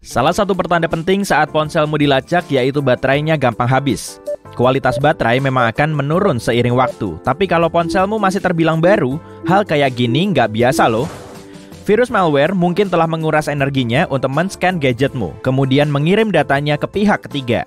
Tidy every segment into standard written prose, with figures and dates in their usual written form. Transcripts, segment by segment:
Salah satu pertanda penting saat ponselmu dilacak yaitu baterainya gampang habis. Kualitas baterai memang akan menurun seiring waktu, tapi kalau ponselmu masih terbilang baru, hal kayak gini nggak biasa loh. Virus malware mungkin telah menguras energinya untuk men-scan gadgetmu, kemudian mengirim datanya ke pihak ketiga.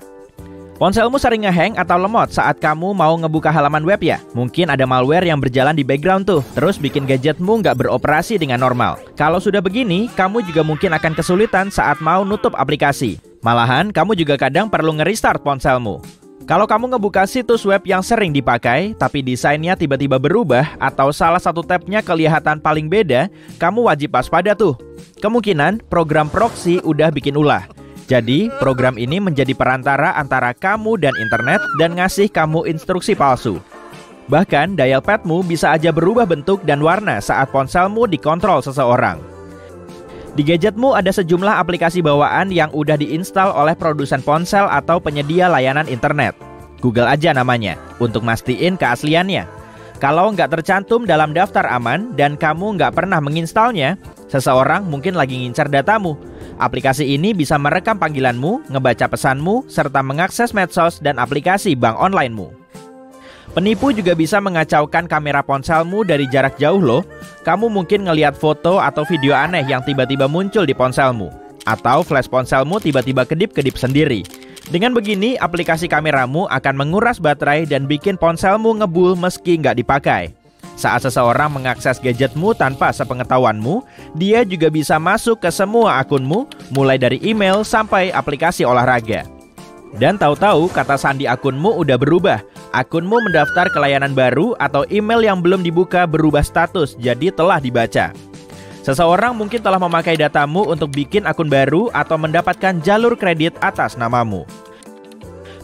Ponselmu sering ngehang atau lemot saat kamu mau ngebuka halaman web ya? Mungkin ada malware yang berjalan di background tuh, terus bikin gadgetmu nggak beroperasi dengan normal. Kalau sudah begini, kamu juga mungkin akan kesulitan saat mau nutup aplikasi. Malahan, kamu juga kadang perlu nge-restart ponselmu. Kalau kamu ngebuka situs web yang sering dipakai, tapi desainnya tiba-tiba berubah atau salah satu tabnya kelihatan paling beda, kamu wajib waspada tuh. Kemungkinan program proxy udah bikin ulah. Jadi, program ini menjadi perantara antara kamu dan internet dan ngasih kamu instruksi palsu. Bahkan, dial padmu bisa aja berubah bentuk dan warna saat ponselmu dikontrol seseorang. Di gadgetmu ada sejumlah aplikasi bawaan yang udah diinstal oleh produsen ponsel atau penyedia layanan internet. Google aja namanya, untuk mastiin keasliannya. Kalau nggak tercantum dalam daftar aman dan kamu nggak pernah menginstalnya, seseorang mungkin lagi ngincar datamu. Aplikasi ini bisa merekam panggilanmu, ngebaca pesanmu, serta mengakses medsos dan aplikasi bank onlinemu. Penipu juga bisa mengacaukan kamera ponselmu dari jarak jauh loh. Kamu mungkin ngelihat foto atau video aneh yang tiba-tiba muncul di ponselmu. Atau flash ponselmu tiba-tiba kedip-kedip sendiri. Dengan begini, aplikasi kameramu akan menguras baterai dan bikin ponselmu ngebul meski nggak dipakai. Saat seseorang mengakses gadgetmu tanpa sepengetahuanmu, dia juga bisa masuk ke semua akunmu, mulai dari email sampai aplikasi olahraga. Dan tahu-tahu kata sandi akunmu udah berubah. Akunmu mendaftar ke layanan baru atau email yang belum dibuka berubah status, jadi telah dibaca. Seseorang mungkin telah memakai datamu untuk bikin akun baru atau mendapatkan jalur kredit atas namamu.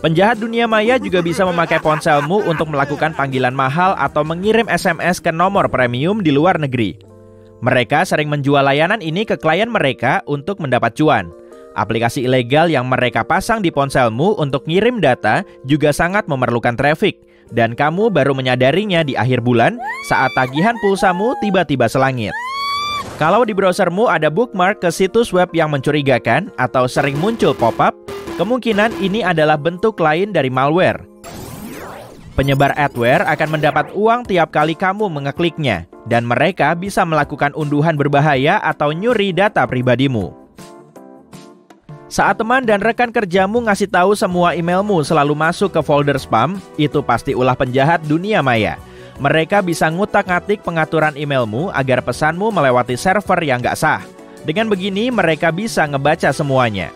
Penjahat dunia maya juga bisa memakai ponselmu untuk melakukan panggilan mahal atau mengirim SMS ke nomor premium di luar negeri. Mereka sering menjual layanan ini ke klien mereka untuk mendapat cuan. Aplikasi ilegal yang mereka pasang di ponselmu untuk ngirim data juga sangat memerlukan traffic. Dan kamu baru menyadarinya di akhir bulan saat tagihan pulsamu tiba-tiba selangit. Kalau di browsermu ada bookmark ke situs web yang mencurigakan atau sering muncul pop-up, kemungkinan ini adalah bentuk lain dari malware. Penyebar adware akan mendapat uang tiap kali kamu mengekliknya, dan mereka bisa melakukan unduhan berbahaya atau nyuri data pribadimu. Saat teman dan rekan kerjamu ngasih tahu semua emailmu selalu masuk ke folder spam, itu pasti ulah penjahat dunia maya. Mereka bisa ngutak-ngatik pengaturan emailmu agar pesanmu melewati server yang nggak sah. Dengan begini, mereka bisa ngebaca semuanya.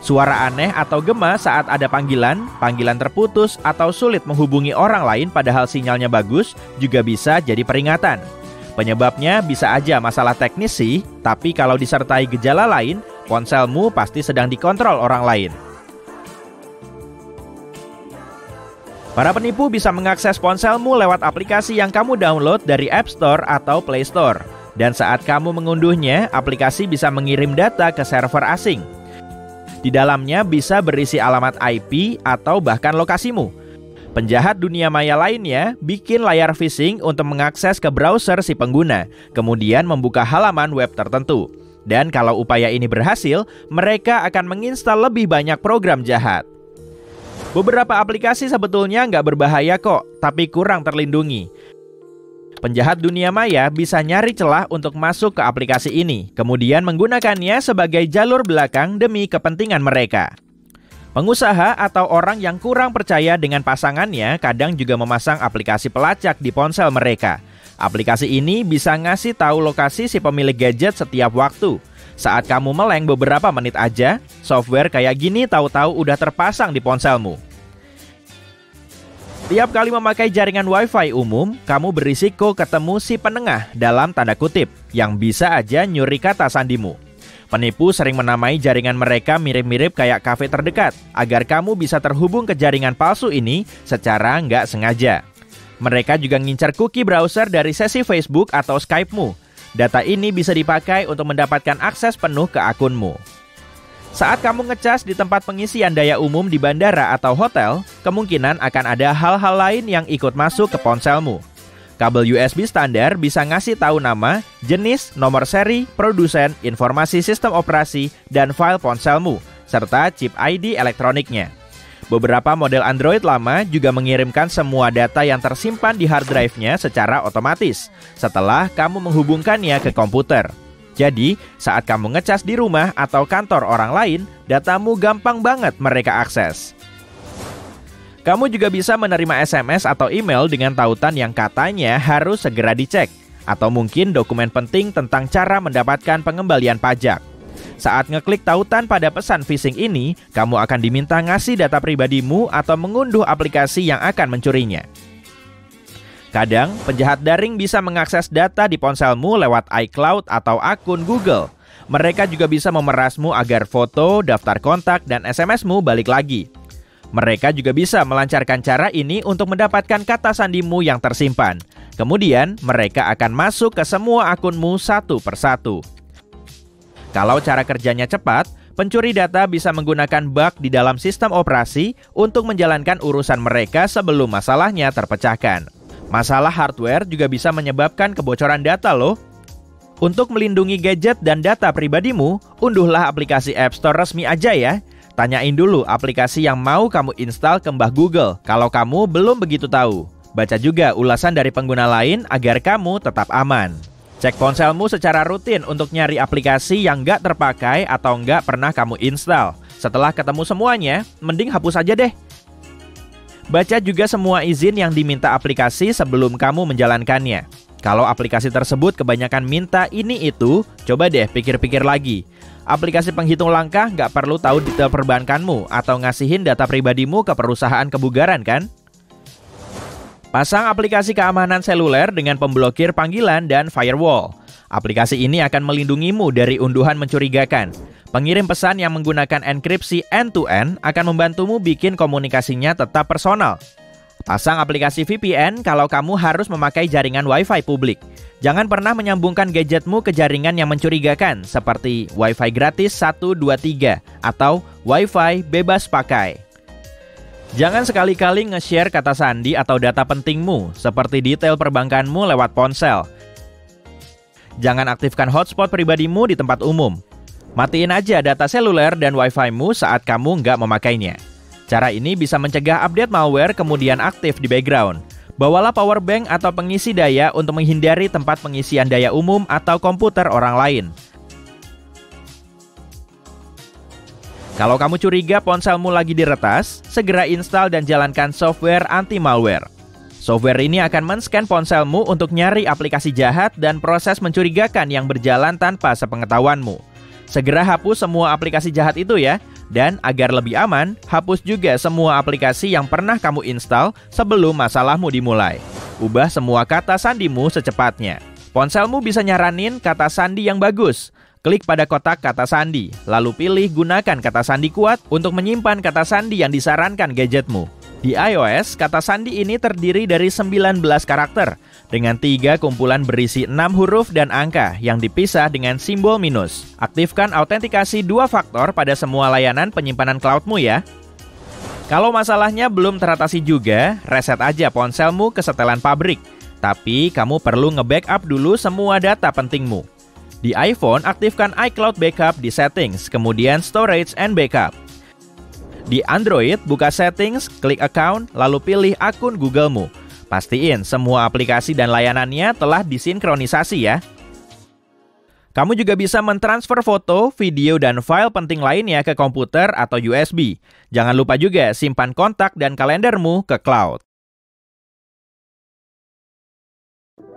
Suara aneh atau gema saat ada panggilan terputus atau sulit menghubungi orang lain padahal sinyalnya bagus juga bisa jadi peringatan. Penyebabnya bisa aja masalah teknis sih, tapi kalau disertai gejala lain, ponselmu pasti sedang dikontrol orang lain. Para penipu bisa mengakses ponselmu lewat aplikasi yang kamu download dari App Store atau Play Store. Dan saat kamu mengunduhnya, aplikasi bisa mengirim data ke server asing. Di dalamnya bisa berisi alamat IP atau bahkan lokasimu. Penjahat dunia maya lainnya bikin layar phishing untuk mengakses ke browser si pengguna, kemudian membuka halaman web tertentu. Dan kalau upaya ini berhasil, mereka akan menginstal lebih banyak program jahat. Beberapa aplikasi sebetulnya nggak berbahaya kok, tapi kurang terlindungi. Penjahat dunia maya bisa nyari celah untuk masuk ke aplikasi ini, kemudian menggunakannya sebagai jalur belakang demi kepentingan mereka. Pengusaha atau orang yang kurang percaya dengan pasangannya kadang juga memasang aplikasi pelacak di ponsel mereka. Aplikasi ini bisa ngasih tahu lokasi si pemilik gadget setiap waktu. Saat kamu meleng beberapa menit aja, software kayak gini tahu-tahu udah terpasang di ponselmu. Tiap kali memakai jaringan Wi-Fi umum, kamu berisiko ketemu si penengah dalam tanda kutip, yang bisa aja nyuri kata sandimu. Penipu sering menamai jaringan mereka mirip-mirip kayak kafe terdekat, agar kamu bisa terhubung ke jaringan palsu ini secara nggak sengaja. Mereka juga ngincar cookie browser dari sesi Facebook atau Skype-mu. Data ini bisa dipakai untuk mendapatkan akses penuh ke akunmu. Saat kamu ngecas di tempat pengisian daya umum di bandara atau hotel, kemungkinan akan ada hal-hal lain yang ikut masuk ke ponselmu. Kabel USB standar bisa ngasih tahu nama, jenis, nomor seri, produsen, informasi sistem operasi, dan file ponselmu, serta chip ID elektroniknya. Beberapa model Android lama juga mengirimkan semua data yang tersimpan di hard drive-nya secara otomatis setelah kamu menghubungkannya ke komputer. Jadi, saat kamu ngecas di rumah atau kantor orang lain, datamu gampang banget mereka akses. Kamu juga bisa menerima SMS atau email dengan tautan yang katanya harus segera dicek, atau mungkin dokumen penting tentang cara mendapatkan pengembalian pajak. Saat ngeklik tautan pada pesan phishing ini, kamu akan diminta ngasih data pribadimu atau mengunduh aplikasi yang akan mencurinya. Kadang, penjahat daring bisa mengakses data di ponselmu lewat iCloud atau akun Google. Mereka juga bisa memerasmu agar foto, daftar kontak, dan SMS-mu balik lagi. Mereka juga bisa melancarkan cara ini untuk mendapatkan kata sandimu yang tersimpan. Kemudian, mereka akan masuk ke semua akunmu satu persatu. Kalau cara kerjanya cepat, pencuri data bisa menggunakan bug di dalam sistem operasi untuk menjalankan urusan mereka sebelum masalahnya terpecahkan. Masalah hardware juga bisa menyebabkan kebocoran data loh. Untuk melindungi gadget dan data pribadimu, unduhlah aplikasi App Store resmi aja ya. Tanyain dulu aplikasi yang mau kamu install ke Mbah Google kalau kamu belum begitu tahu. Baca juga ulasan dari pengguna lain agar kamu tetap aman. Cek ponselmu secara rutin untuk nyari aplikasi yang nggak terpakai atau nggak pernah kamu install. Setelah ketemu semuanya, mending hapus aja deh. Baca juga semua izin yang diminta aplikasi sebelum kamu menjalankannya. Kalau aplikasi tersebut kebanyakan minta ini itu, coba deh pikir-pikir lagi. Aplikasi penghitung langkah nggak perlu tahu detail perbankanmu atau ngasihin data pribadimu ke perusahaan kebugaran kan? Pasang aplikasi keamanan seluler dengan pemblokir panggilan dan firewall. Aplikasi ini akan melindungimu dari unduhan mencurigakan. Pengirim pesan yang menggunakan enkripsi end-to-end akan membantumu bikin komunikasinya tetap personal. Pasang aplikasi VPN kalau kamu harus memakai jaringan Wi-Fi publik. Jangan pernah menyambungkan gadgetmu ke jaringan yang mencurigakan seperti Wi-Fi gratis 123 atau Wi-Fi bebas pakai. Jangan sekali-kali nge-share kata sandi atau data pentingmu seperti detail perbankanmu lewat ponsel. Jangan aktifkan hotspot pribadimu di tempat umum. Matiin aja data seluler dan Wi-Fi-mu saat kamu nggak memakainya. Cara ini bisa mencegah update malware kemudian aktif di background. Bawalah power bank atau pengisi daya untuk menghindari tempat pengisian daya umum atau komputer orang lain. Kalau kamu curiga ponselmu lagi diretas, segera install dan jalankan software anti-malware. Software ini akan men-scan ponselmu untuk nyari aplikasi jahat dan proses mencurigakan yang berjalan tanpa sepengetahuanmu. Segera hapus semua aplikasi jahat itu ya. Dan agar lebih aman, hapus juga semua aplikasi yang pernah kamu install sebelum masalahmu dimulai. Ubah semua kata sandimu secepatnya. Ponselmu bisa nyaranin kata sandi yang bagus. Klik pada kotak kata sandi, lalu pilih gunakan kata sandi kuat untuk menyimpan kata sandi yang disarankan gadgetmu. Di iOS, kata sandi ini terdiri dari 19 karakter, dengan 3 kumpulan berisi 6 huruf dan angka yang dipisah dengan simbol minus. Aktifkan autentikasi 2 faktor pada semua layanan penyimpanan cloudmu ya. Kalau masalahnya belum teratasi juga, reset aja ponselmu ke setelan pabrik. Tapi kamu perlu nge-backup dulu semua data pentingmu. Di iPhone, aktifkan iCloud Backup di Settings, kemudian Storage and Backup. Di Android, buka Settings, klik Account, lalu pilih akun Google-mu. Pastiin semua aplikasi dan layanannya telah disinkronisasi ya. Kamu juga bisa mentransfer foto, video, dan file penting lainnya ke komputer atau USB. Jangan lupa juga simpan kontak dan kalendermu ke cloud.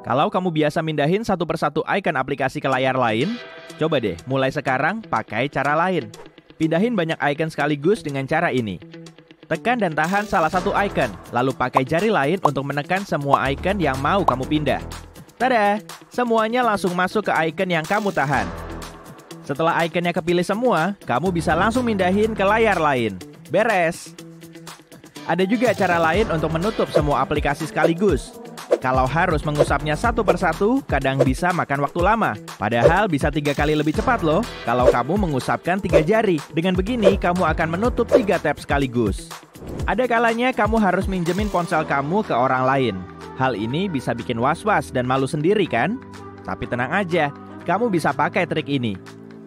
Kalau kamu biasa mindahin satu persatu icon aplikasi ke layar lain, coba deh mulai sekarang pakai cara lain. Pindahin banyak icon sekaligus dengan cara ini. Tekan dan tahan salah satu icon, lalu pakai jari lain untuk menekan semua icon yang mau kamu pindah. Tada! Semuanya langsung masuk ke icon yang kamu tahan. Setelah iconnya kepilih semua, kamu bisa langsung mindahin ke layar lain. Beres! Ada juga cara lain untuk menutup semua aplikasi sekaligus. Kalau harus mengusapnya satu persatu, kadang bisa makan waktu lama. Padahal bisa 3 kali lebih cepat loh kalau kamu mengusapkan 3 jari. Dengan begini, kamu akan menutup 3 tab sekaligus. Ada kalanya kamu harus minjemin ponsel kamu ke orang lain. Hal ini bisa bikin was-was dan malu sendiri kan? Tapi tenang aja, kamu bisa pakai trik ini.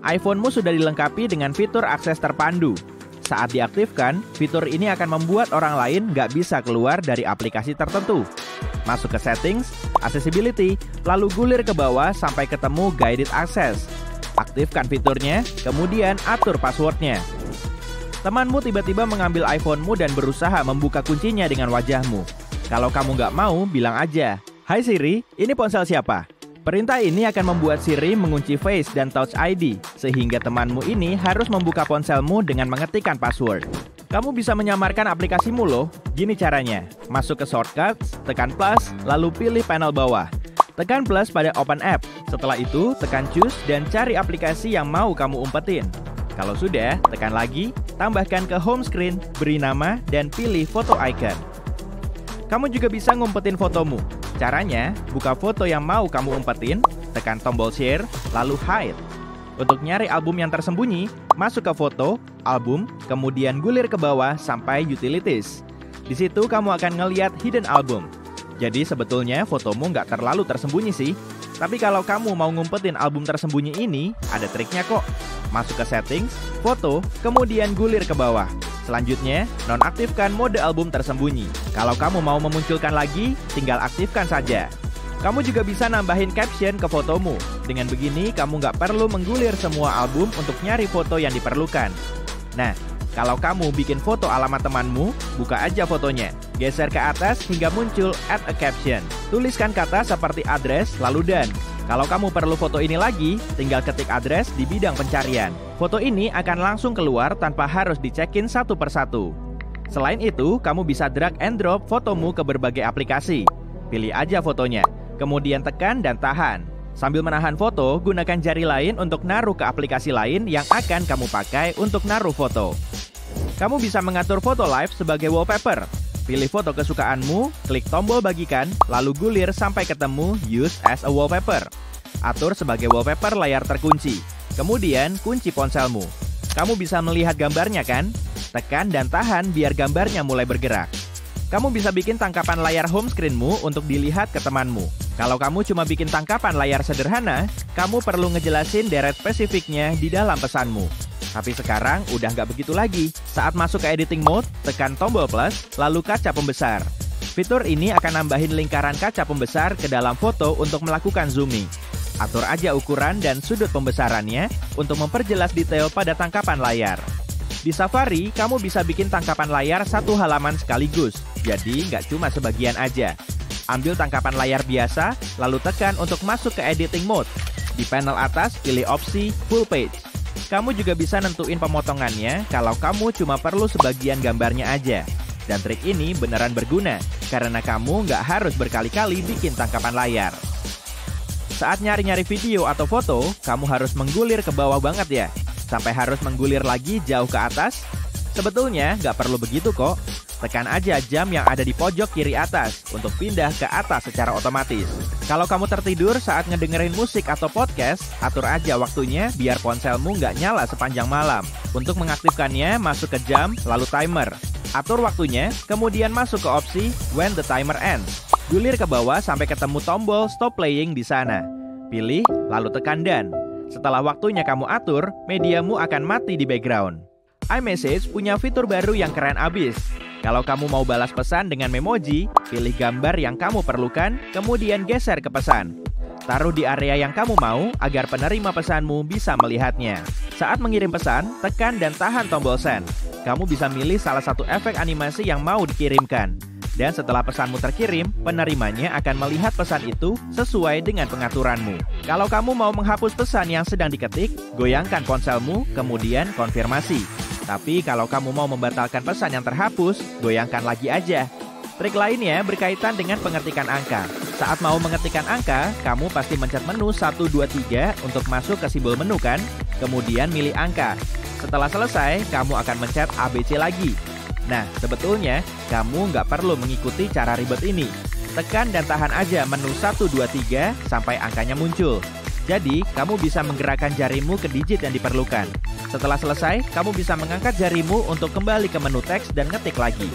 iPhone-mu sudah dilengkapi dengan fitur akses terpandu. Saat diaktifkan, fitur ini akan membuat orang lain nggak bisa keluar dari aplikasi tertentu. Masuk ke settings, accessibility, lalu gulir ke bawah sampai ketemu guided access. Aktifkan fiturnya, kemudian atur passwordnya. Temanmu tiba-tiba mengambil iPhone-mu dan berusaha membuka kuncinya dengan wajahmu. Kalau kamu nggak mau, bilang aja, "Hai Siri, ini ponsel siapa?" Perintah ini akan membuat Siri mengunci Face dan Touch ID, sehingga temanmu ini harus membuka ponselmu dengan mengetikkan password. Kamu bisa menyamarkan aplikasimu loh. Gini caranya, masuk ke shortcuts, tekan plus, lalu pilih panel bawah. Tekan plus pada Open App. Setelah itu, tekan Choose dan cari aplikasi yang mau kamu umpetin. Kalau sudah, tekan lagi, tambahkan ke home screen, beri nama, dan pilih foto icon. Kamu juga bisa ngumpetin fotomu. Caranya, buka foto yang mau kamu umpetin, tekan tombol share, lalu hide. Untuk nyari album yang tersembunyi, masuk ke foto, album, kemudian gulir ke bawah sampai utilities. Di situ kamu akan ngeliat hidden album. Jadi sebetulnya fotomu nggak terlalu tersembunyi sih. Tapi kalau kamu mau ngumpetin album tersembunyi ini, ada triknya kok. Masuk ke settings, foto, kemudian gulir ke bawah. Selanjutnya, nonaktifkan mode album tersembunyi. Kalau kamu mau memunculkan lagi, tinggal aktifkan saja. Kamu juga bisa nambahin caption ke fotomu. Dengan begini, kamu nggak perlu menggulir semua album untuk nyari foto yang diperlukan. Nah, kalau kamu bikin foto alamat temanmu, buka aja fotonya. Geser ke atas hingga muncul add a caption. Tuliskan kata seperti address, lalu done. Kalau kamu perlu foto ini lagi, tinggal ketik address di bidang pencarian. Foto ini akan langsung keluar tanpa harus dicekin satu persatu. Selain itu, kamu bisa drag and drop fotomu ke berbagai aplikasi. Pilih aja fotonya, kemudian tekan dan tahan. Sambil menahan foto, gunakan jari lain untuk naruh ke aplikasi lain yang akan kamu pakai untuk naruh foto. Kamu bisa mengatur foto live sebagai wallpaper. Pilih foto kesukaanmu, klik tombol bagikan, lalu gulir sampai ketemu Use as a Wallpaper. Atur sebagai wallpaper layar terkunci. Kemudian kunci ponselmu. Kamu bisa melihat gambarnya kan? Tekan dan tahan biar gambarnya mulai bergerak. Kamu bisa bikin tangkapan layar home screenmu untuk dilihat ke temanmu. Kalau kamu cuma bikin tangkapan layar sederhana, kamu perlu ngejelasin deret spesifiknya di dalam pesanmu. Tapi sekarang udah nggak begitu lagi. Saat masuk ke editing mode, tekan tombol plus, lalu kaca pembesar. Fitur ini akan nambahin lingkaran kaca pembesar ke dalam foto untuk melakukan zooming. Atur aja ukuran dan sudut pembesarannya untuk memperjelas detail pada tangkapan layar. Di Safari, kamu bisa bikin tangkapan layar satu halaman sekaligus, jadi nggak cuma sebagian aja. Ambil tangkapan layar biasa, lalu tekan untuk masuk ke editing mode. Di panel atas, pilih opsi full page. Kamu juga bisa nentuin pemotongannya kalau kamu cuma perlu sebagian gambarnya aja. Dan trik ini beneran berguna, karena kamu nggak harus berkali-kali bikin tangkapan layar. Saat nyari-nyari video atau foto, kamu harus menggulir ke bawah banget ya, sampai harus menggulir lagi jauh ke atas. Sebetulnya nggak perlu begitu kok. Tekan aja jam yang ada di pojok kiri atas untuk pindah ke atas secara otomatis. Kalau kamu tertidur saat ngedengerin musik atau podcast, atur aja waktunya biar ponselmu nggak nyala sepanjang malam. Untuk mengaktifkannya, masuk ke jam, lalu timer. Atur waktunya, kemudian masuk ke opsi when the timer ends. Gulir ke bawah sampai ketemu tombol stop playing di sana. Pilih, lalu tekan done. Setelah waktunya kamu atur, mediamu akan mati di background. iMessage punya fitur baru yang keren abis. Kalau kamu mau balas pesan dengan memoji, pilih gambar yang kamu perlukan, kemudian geser ke pesan. Taruh di area yang kamu mau agar penerima pesanmu bisa melihatnya. Saat mengirim pesan, tekan dan tahan tombol send. Kamu bisa milih salah satu efek animasi yang mau dikirimkan. Dan setelah pesanmu terkirim, penerimanya akan melihat pesan itu sesuai dengan pengaturanmu. Kalau kamu mau menghapus pesan yang sedang diketik, goyangkan ponselmu, kemudian konfirmasi. Tapi kalau kamu mau membatalkan pesan yang terhapus, goyangkan lagi aja. Trik lainnya berkaitan dengan pengetikan angka. Saat mau mengetikkan angka, kamu pasti mencet menu 1, 2, 3 untuk masuk ke simbol menu kan? Kemudian milih angka. Setelah selesai, kamu akan mencet ABC lagi. Nah, sebetulnya kamu nggak perlu mengikuti cara ribet ini. Tekan dan tahan aja menu 1, 2, 3 sampai angkanya muncul. Jadi, kamu bisa menggerakkan jarimu ke digit yang diperlukan. Setelah selesai, kamu bisa mengangkat jarimu untuk kembali ke menu teks dan ngetik lagi.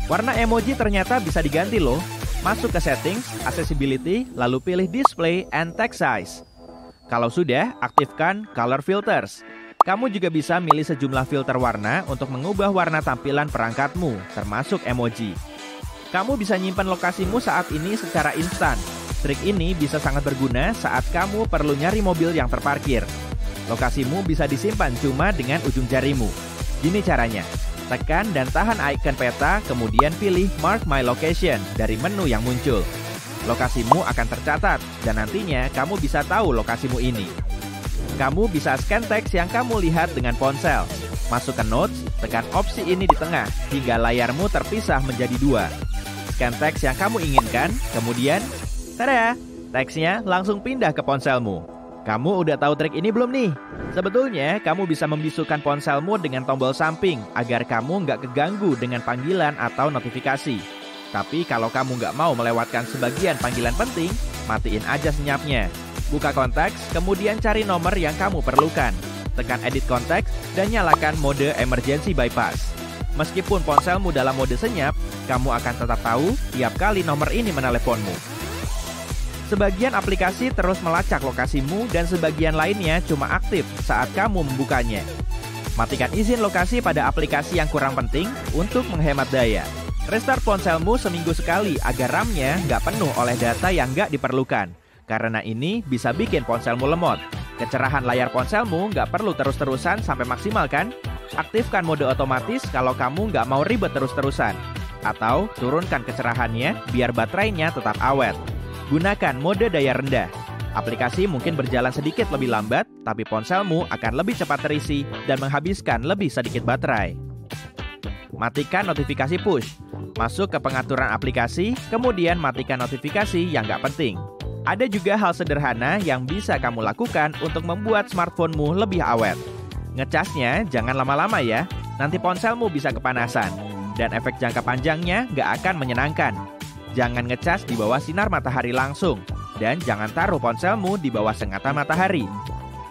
Warna emoji ternyata bisa diganti loh. Masuk ke Settings, Accessibility, lalu pilih Display and Text Size. Kalau sudah, aktifkan Color Filters. Kamu juga bisa milih sejumlah filter warna untuk mengubah warna tampilan perangkatmu, termasuk emoji. Kamu bisa nyimpan lokasimu saat ini secara instan. Trik ini bisa sangat berguna saat kamu perlu nyari mobil yang terparkir. Lokasimu bisa disimpan cuma dengan ujung jarimu. Gini caranya. Tekan dan tahan icon peta, kemudian pilih Mark My Location dari menu yang muncul. Lokasimu akan tercatat, dan nantinya kamu bisa tahu lokasimu ini. Kamu bisa scan teks yang kamu lihat dengan ponsel. Masuk ke Notes, tekan opsi ini di tengah, hingga layarmu terpisah menjadi dua. Scan teks yang kamu inginkan, kemudian, tada! Teksnya langsung pindah ke ponselmu. Kamu udah tahu trik ini belum nih? Sebetulnya, kamu bisa membisukan ponselmu dengan tombol samping agar kamu nggak keganggu dengan panggilan atau notifikasi. Tapi kalau kamu nggak mau melewatkan sebagian panggilan penting, matiin aja senyapnya. Buka konteks, kemudian cari nomor yang kamu perlukan. Tekan Edit Konteks dan nyalakan mode Emergency Bypass. Meskipun ponselmu dalam mode senyap, kamu akan tetap tahu tiap kali nomor ini meneleponmu. Sebagian aplikasi terus melacak lokasimu dan sebagian lainnya cuma aktif saat kamu membukanya. Matikan izin lokasi pada aplikasi yang kurang penting untuk menghemat daya. Restart ponselmu seminggu sekali agar RAM-nya nggak penuh oleh data yang nggak diperlukan. Karena ini bisa bikin ponselmu lemot. Kecerahan layar ponselmu nggak perlu terus-terusan sampai maksimal kan? Aktifkan mode otomatis kalau kamu nggak mau ribet terus-terusan. Atau turunkan kecerahannya biar baterainya tetap awet. Gunakan mode daya rendah. Aplikasi mungkin berjalan sedikit lebih lambat, tapi ponselmu akan lebih cepat terisi dan menghabiskan lebih sedikit baterai. Matikan notifikasi push. Masuk ke pengaturan aplikasi, kemudian matikan notifikasi yang nggak penting. Ada juga hal sederhana yang bisa kamu lakukan untuk membuat smartphone-mu lebih awet. Ngecasnya jangan lama-lama ya, nanti ponselmu bisa kepanasan. Dan efek jangka panjangnya nggak akan menyenangkan. Jangan ngecas di bawah sinar matahari langsung, dan jangan taruh ponselmu di bawah sengatan matahari.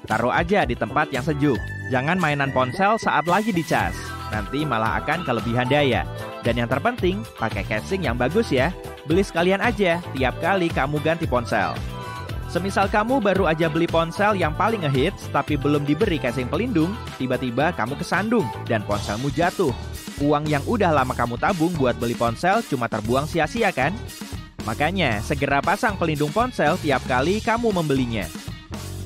Taruh aja di tempat yang sejuk. Jangan mainan ponsel saat lagi dicas, nanti malah akan kelebihan daya. Dan yang terpenting, pakai casing yang bagus ya. Beli sekalian aja tiap kali kamu ganti ponsel. Semisal kamu baru aja beli ponsel yang paling ngehits, tapi belum diberi casing pelindung, tiba-tiba kamu kesandung dan ponselmu jatuh. Uang yang udah lama kamu tabung buat beli ponsel cuma terbuang sia-sia kan? Makanya, segera pasang pelindung ponsel tiap kali kamu membelinya.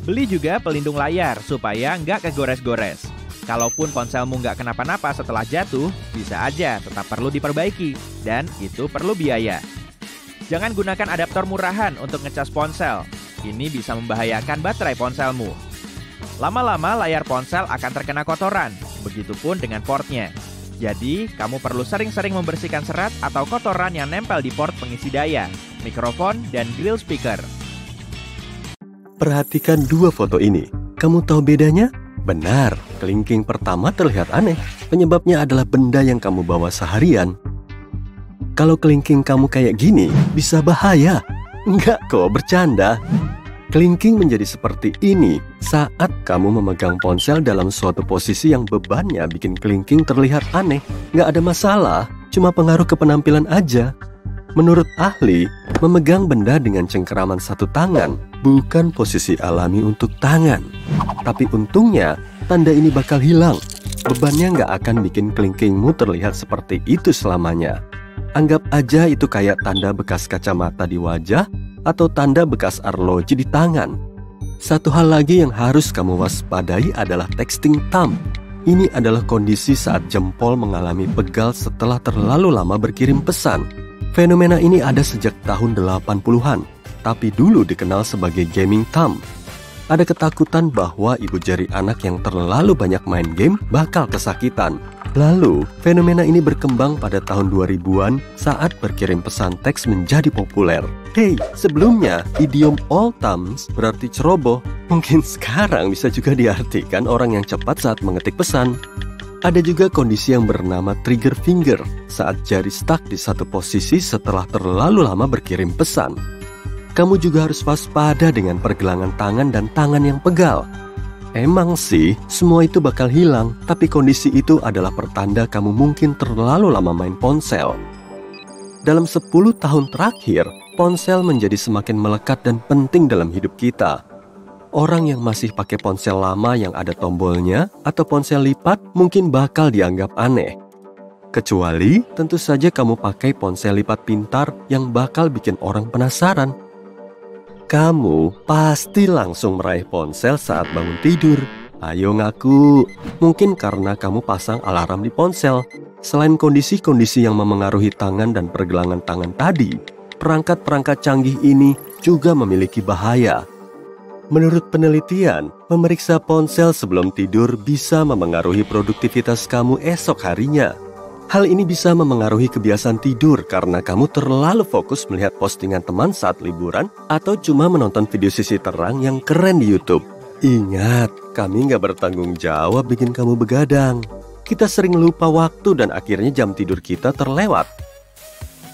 Beli juga pelindung layar supaya nggak kegores-gores. Kalaupun ponselmu nggak kenapa-napa setelah jatuh, bisa aja tetap perlu diperbaiki, dan itu perlu biaya. Jangan gunakan adaptor murahan untuk ngecas ponsel. Ini bisa membahayakan baterai ponselmu. Lama-lama layar ponsel akan terkena kotoran, begitupun dengan portnya. Jadi, kamu perlu sering-sering membersihkan serat atau kotoran yang nempel di port pengisi daya, mikrofon, dan grill speaker. Perhatikan dua foto ini. Kamu tahu bedanya? Benar, kelingking pertama terlihat aneh. Penyebabnya adalah benda yang kamu bawa seharian. Kalau kelingking kamu kayak gini, bisa bahaya. Enggak kok, bercanda. Kelingking menjadi seperti ini saat kamu memegang ponsel dalam suatu posisi yang bebannya bikin kelingking terlihat aneh. Nggak ada masalah, cuma pengaruh ke penampilan aja. Menurut ahli, memegang benda dengan cengkeraman satu tangan bukan posisi alami untuk tangan. Tapi untungnya, tanda ini bakal hilang. Bebannya nggak akan bikin kelingkingmu terlihat seperti itu selamanya. Anggap aja itu kayak tanda bekas kacamata di wajah atau tanda bekas arloji di tangan. Satu hal lagi yang harus kamu waspadai adalah texting thumb. Ini adalah kondisi saat jempol mengalami pegal setelah terlalu lama berkirim pesan. Fenomena ini ada sejak tahun 80-an, tapi dulu dikenal sebagai gaming thumb. Ada ketakutan bahwa ibu jari anak yang terlalu banyak main game bakal kesakitan. Lalu, fenomena ini berkembang pada tahun 2000-an saat berkirim pesan teks menjadi populer. Hey, sebelumnya, idiom all thumbs berarti ceroboh. Mungkin sekarang bisa juga diartikan orang yang cepat saat mengetik pesan. Ada juga kondisi yang bernama trigger finger, saat jari stuck di satu posisi setelah terlalu lama berkirim pesan. Kamu juga harus waspada dengan pergelangan tangan dan tangan yang pegal. Emang sih, semua itu bakal hilang, tapi kondisi itu adalah pertanda kamu mungkin terlalu lama main ponsel. dalam 10 tahun terakhir, ponsel menjadi semakin melekat dan penting dalam hidup kita. Orang yang masih pakai ponsel lama yang ada tombolnya atau ponsel lipat mungkin bakal dianggap aneh. Kecuali tentu saja kamu pakai ponsel lipat pintar yang bakal bikin orang penasaran. Kamu pasti langsung meraih ponsel saat bangun tidur. Ayo ngaku, mungkin karena kamu pasang alarm di ponsel. Selain kondisi-kondisi yang memengaruhi tangan dan pergelangan tangan tadi, perangkat-perangkat canggih ini juga memiliki bahaya. Menurut penelitian, memeriksa ponsel sebelum tidur bisa memengaruhi produktivitas kamu esok harinya. Hal ini bisa memengaruhi kebiasaan tidur karena kamu terlalu fokus melihat postingan teman saat liburan atau cuma menonton video sisi terang yang keren di YouTube. Ingat, kami nggak bertanggung jawab bikin kamu begadang. Kita sering lupa waktu dan akhirnya jam tidur kita terlewat.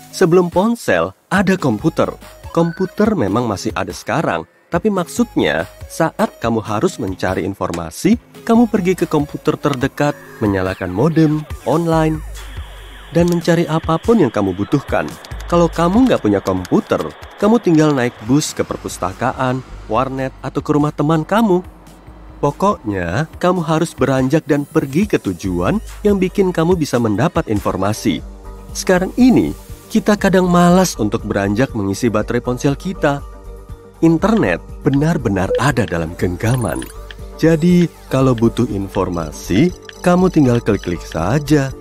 Sebelum ponsel, ada komputer. Komputer memang masih ada sekarang, tapi maksudnya saat kamu harus mencari informasi, kamu pergi ke komputer terdekat, menyalakan modem, online, dan mencari apapun yang kamu butuhkan. Kalau kamu nggak punya komputer, kamu tinggal naik bus ke perpustakaan, warnet, atau ke rumah teman kamu. Pokoknya, kamu harus beranjak dan pergi ke tujuan yang bikin kamu bisa mendapat informasi. Sekarang ini, kita kadang malas untuk beranjak mengisi baterai ponsel kita. Internet benar-benar ada dalam genggaman. Jadi, kalau butuh informasi, kamu tinggal klik-klik saja.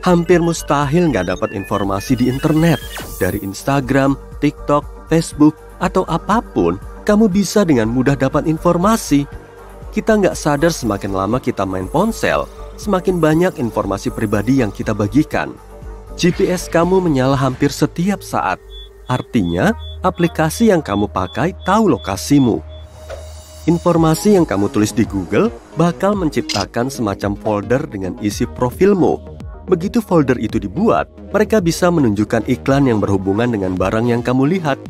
Hampir mustahil nggak dapat informasi di internet. Dari Instagram, TikTok, Facebook, atau apapun, kamu bisa dengan mudah dapat informasi. Kita nggak sadar semakin lama kita main ponsel, semakin banyak informasi pribadi yang kita bagikan. GPS kamu menyala hampir setiap saat. Artinya, aplikasi yang kamu pakai tahu lokasimu. Informasi yang kamu tulis di Google bakal menciptakan semacam folder dengan isi profilmu. Begitu folder itu dibuat, mereka bisa menunjukkan iklan yang berhubungan dengan barang yang kamu lihat.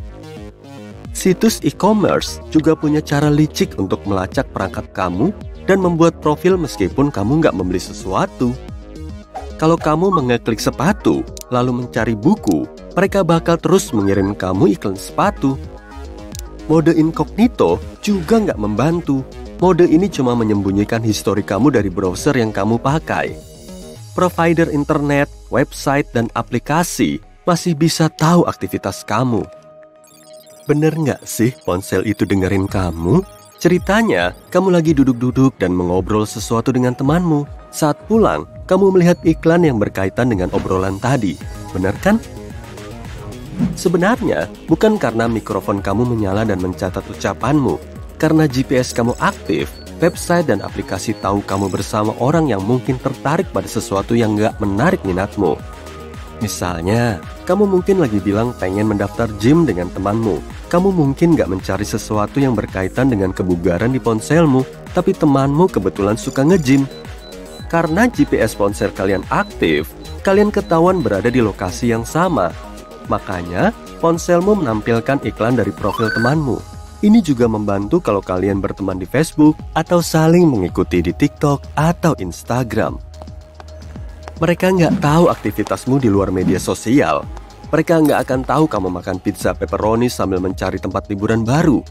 Situs e-commerce juga punya cara licik untuk melacak perangkat kamu dan membuat profil meskipun kamu nggak membeli sesuatu. Kalau kamu mengeklik sepatu, lalu mencari buku, mereka bakal terus mengirim kamu iklan sepatu. Mode incognito juga nggak membantu. Mode ini cuma menyembunyikan histori kamu dari browser yang kamu pakai. Provider internet, website, dan aplikasi masih bisa tahu aktivitas kamu. Bener nggak sih ponsel itu dengerin kamu? Ceritanya, kamu lagi duduk-duduk dan mengobrol sesuatu dengan temanmu. Saat pulang, kamu melihat iklan yang berkaitan dengan obrolan tadi. Bener kan? Sebenarnya, bukan karena mikrofon kamu menyala dan mencatat ucapanmu. Karena GPS kamu aktif, website dan aplikasi tahu kamu bersama orang yang mungkin tertarik pada sesuatu yang nggak menarik minatmu. Misalnya, kamu mungkin lagi bilang pengen mendaftar gym dengan temanmu. Kamu mungkin nggak mencari sesuatu yang berkaitan dengan kebugaran di ponselmu, tapi temanmu kebetulan suka nge-gym. Karena GPS ponsel kalian aktif, kalian ketahuan berada di lokasi yang sama. Makanya, ponselmu menampilkan iklan dari profil temanmu. Ini juga membantu kalau kalian berteman di Facebook atau saling mengikuti di TikTok atau Instagram. Mereka nggak tahu aktivitasmu di luar media sosial. Mereka nggak akan tahu kamu makan pizza pepperoni sambil mencari tempat liburan baru.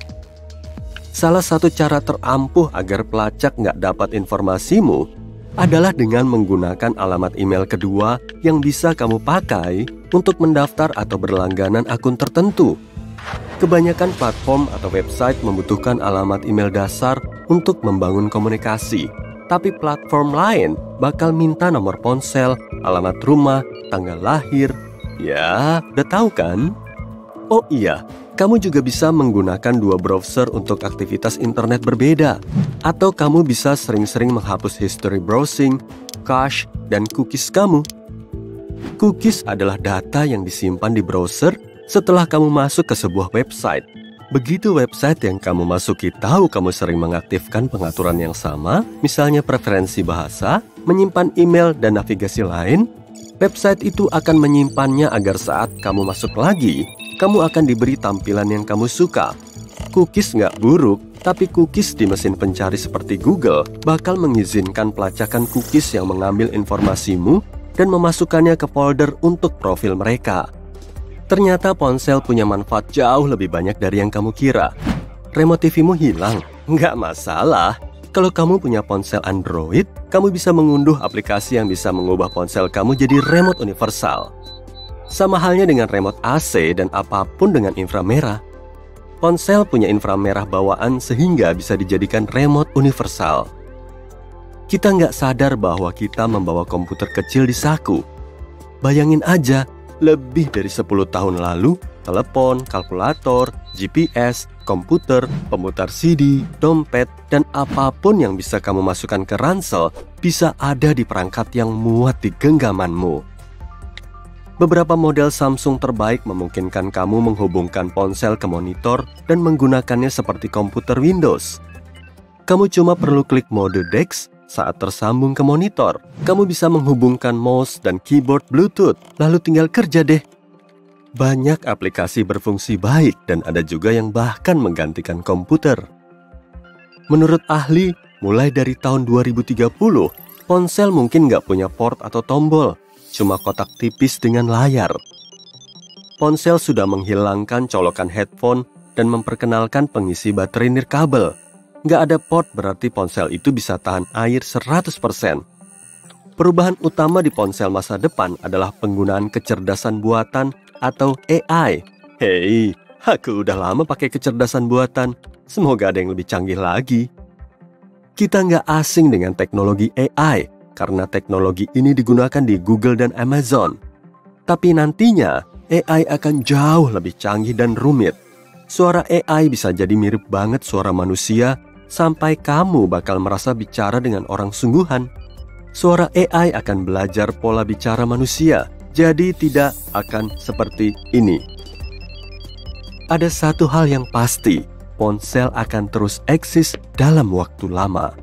Salah satu cara terampuh agar pelacak nggak dapat informasimu adalah dengan menggunakan alamat email kedua yang bisa kamu pakai untuk mendaftar atau berlangganan akun tertentu. Kebanyakan platform atau website membutuhkan alamat email dasar untuk membangun komunikasi. Tapi platform lain bakal minta nomor ponsel, alamat rumah, tanggal lahir. Ya, udah tahu kan? Oh iya, kamu juga bisa menggunakan dua browser untuk aktivitas internet berbeda. Atau kamu bisa sering-sering menghapus history browsing, cache, dan cookies kamu. Cookies adalah data yang disimpan di browser setelah kamu masuk ke sebuah website. Begitu website yang kamu masuki tahu kamu sering mengaktifkan pengaturan yang sama, misalnya preferensi bahasa, menyimpan email, dan navigasi lain, website itu akan menyimpannya agar saat kamu masuk lagi, kamu akan diberi tampilan yang kamu suka. Cookies nggak buruk, tapi cookies di mesin pencari seperti Google bakal mengizinkan pelacakan cookies yang mengambil informasimu dan memasukkannya ke folder untuk profil mereka. Ternyata ponsel punya manfaat jauh lebih banyak dari yang kamu kira. Remote TV-mu hilang? Nggak masalah. Kalau kamu punya ponsel Android, kamu bisa mengunduh aplikasi yang bisa mengubah ponsel kamu jadi remote universal. Sama halnya dengan remote AC dan apapun dengan inframerah. Ponsel punya inframerah bawaan sehingga bisa dijadikan remote universal. Kita nggak sadar bahwa kita membawa komputer kecil di saku. Bayangin aja, lebih dari 10 tahun lalu, telepon, kalkulator, GPS, komputer, pemutar CD, dompet, dan apapun yang bisa kamu masukkan ke ransel bisa ada di perangkat yang muat di genggamanmu. Beberapa model Samsung terbaik memungkinkan kamu menghubungkan ponsel ke monitor dan menggunakannya seperti komputer Windows. Kamu cuma perlu klik mode DeX saat tersambung ke monitor. Kamu bisa menghubungkan mouse dan keyboard Bluetooth, lalu tinggal kerja deh. Banyak aplikasi berfungsi baik dan ada juga yang bahkan menggantikan komputer. Menurut ahli, mulai dari tahun 2030, ponsel mungkin nggak punya port atau tombol, cuma kotak tipis dengan layar. Ponsel sudah menghilangkan colokan headphone dan memperkenalkan pengisi baterai nirkabel. Nggak ada port berarti ponsel itu bisa tahan air 100%. Perubahan utama di ponsel masa depan adalah penggunaan kecerdasan buatan atau AI. Hei, aku udah lama pakai kecerdasan buatan. Semoga ada yang lebih canggih lagi. Kita nggak asing dengan teknologi AI, karena teknologi ini digunakan di Google dan Amazon. Tapi nantinya, AI akan jauh lebih canggih dan rumit. Suara AI bisa jadi mirip banget suara manusia, sampai kamu bakal merasa bicara dengan orang sungguhan. Suara AI akan belajar pola bicara manusia, jadi tidak akan seperti ini. Ada satu hal yang pasti, ponsel akan terus eksis dalam waktu lama.